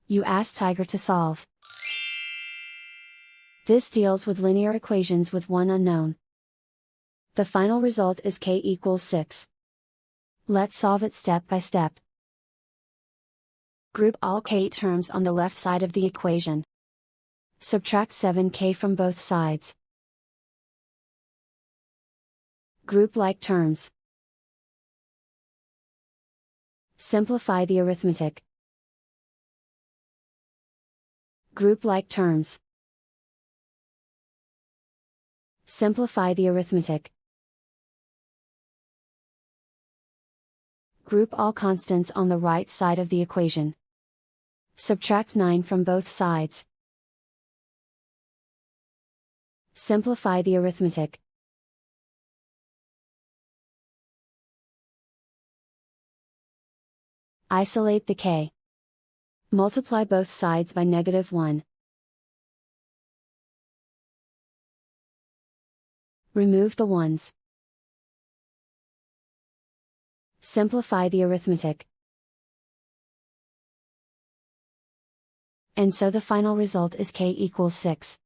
You ask Tiger to solve. This deals with linear equations with one unknown. The final result is k equals 6. Let's solve it step by step. Group all k terms on the left side of the equation. Subtract 7k from both sides. Group like terms. Simplify the arithmetic. Group like terms. Simplify the arithmetic. Group all constants on the right side of the equation. Subtract 9 from both sides. Simplify the arithmetic. Isolate the k. Multiply both sides by -1. Remove the ones. Simplify the arithmetic. And so the final result is k equals 6.